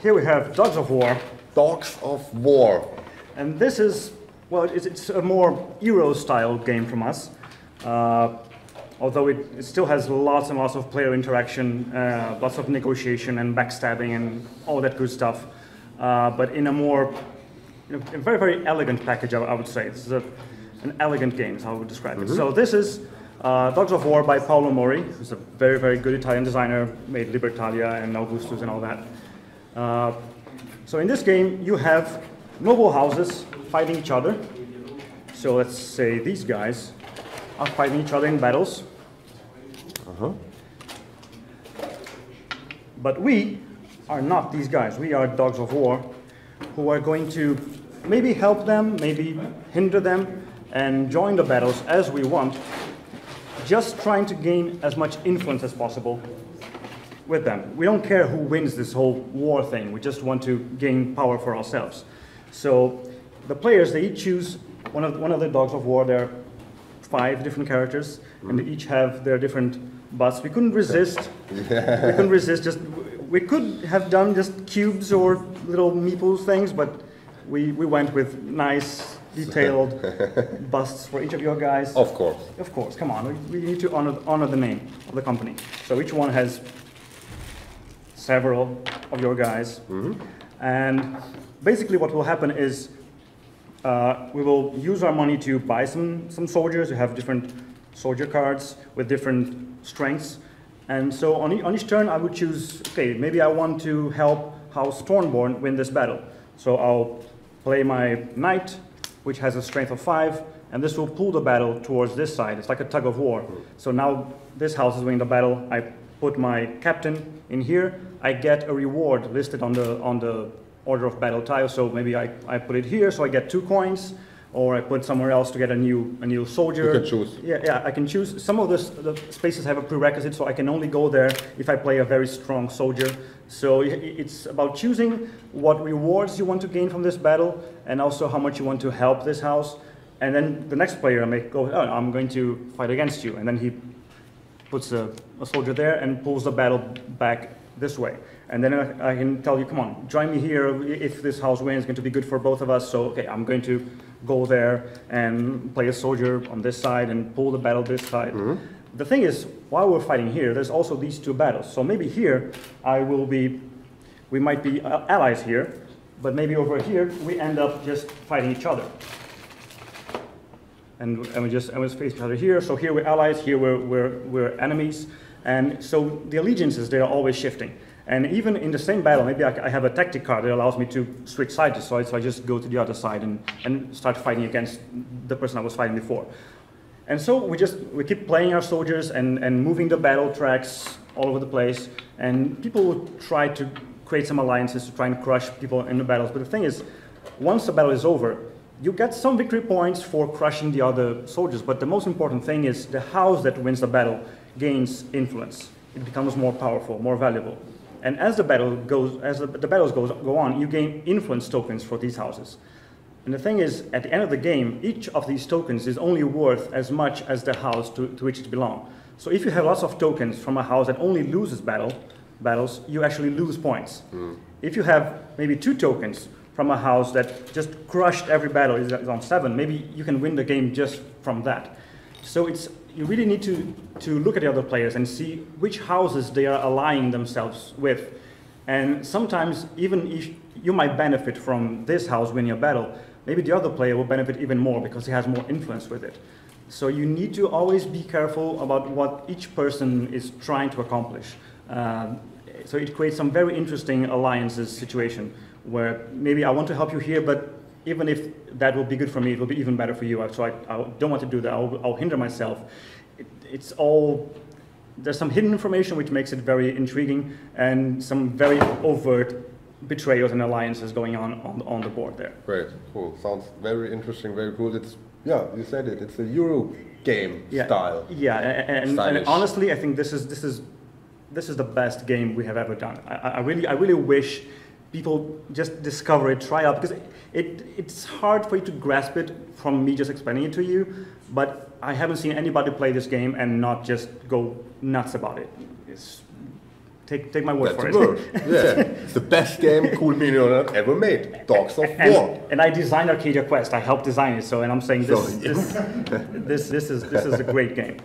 here we have Dogs of War. Dogs of War. And this is, well, it's a more Euro-style game from us. Although it still has lots and lots of player interaction, lots of negotiation and backstabbing and all that good stuff. But in a more, a very, very elegant package, I would say. This is an elegant game, is how I would describe it. So this is Dogs of War by Paolo Mori, who's a very, very good Italian designer, made Libertalia and Augustus and all that. So in this game, you have noble houses fighting each other. So let's say these guys are fighting each other in battles. But we are not these guys. We are Dogs of War, who are going to maybe help them, maybe hinder them, and join the battles as we want, just trying to gain as much influence as possible with them. We don't care who wins this whole war thing. We just want to gain power for ourselves. So the players, they each choose one of the Dogs of War. There are 5 different characters, and they each have their different buts. We couldn't resist. We couldn't resist. We could have done just cubes or little meeples things, but we went with nice, detailed busts for each of your guys. Of course. Of course. Come on. We need to honor the name of the company. So each one has several of your guys, and basically what will happen is we will use our money to buy some soldiers. You have different soldier cards with different strengths, and so on each turn I would choose, okay, maybe I want to help House Stormborn win this battle. So I'll play my knight, which has a strength of 5, and this will pull the battle towards this side. It's like a tug of war. So now this house is winning the battle. I put my captain in here. I get a reward listed on the order of battle tile. So maybe I put it here, so I get 2 coins, or I put somewhere else to get a new soldier. You can choose. Yeah, I can choose. Some of the spaces have a prerequisite, so I can only go there if I play a very strong soldier. So it's about choosing what rewards you want to gain from this battle, and also how much you want to help this house. And then the next player may go, oh, I'm going to fight against you, and then he puts a soldier there and pulls the battle back this way. And then I can tell you, come on, join me here. If this house wins, it's going to be good for both of us. So, okay, I'm going to go there and play a soldier on this side and pull the battle this side. The thing is, while we're fighting here, there's also these 2 battles. So maybe here, we might be allies here, but maybe over here, we end up just fighting each other. And we face each other here. So here we're allies, here we're enemies. And so the allegiances, they are always shifting. And even in the same battle, maybe I have a tactic card that allows me to switch sides. So I just go to the other side and start fighting against the person I was fighting before. And so we keep playing our soldiers and moving the battle tracks all over the place. And people will try to create some alliances to try and crush people in the battles. But the thing is, once the battle is over, you get some victory points for crushing the other soldiers. But the most important thing is the house that wins the battle gains influence. It becomes more powerful, more valuable. And as the battles go on, you gain influence tokens for these houses. And the thing is, at the end of the game, each of these tokens is only worth as much as the house to which it belongs. So if you have lots of tokens from a house that only loses battles, you actually lose points. If you have maybe 2 tokens from a house that just crushed every battle, is on 7, maybe you can win the game just from that. So you really need to look at the other players and see which houses they are aligning themselves with. And sometimes, even if you might benefit from this house winning a battle, maybe the other player will benefit even more because he has more influence with it. So you need to always be careful about what each person is trying to accomplish. So it creates some very interesting alliances situation where maybe I want to help you here, but even if that will be good for me, it will be even better for you. So I don't want to do that. I'll hinder myself. There's some hidden information which makes it very intriguing, and some very overt betrayals and alliances going on the board there. Great, cool. Sounds very interesting, very cool. You said it. It's a Euro game style. Yeah, and honestly, I think this is the best game we have ever done. I really wish people just discover it, try out, because it's hard for you to grasp it from me just explaining it to you, but I haven't seen anybody play this game and not just go nuts about it. Take my word for it. That's a word. Yeah, it's the best game Coolminiornot ever made. Dogs of War. And I designed Arcadia Quest. I helped design it. So, and I'm saying this is a great game.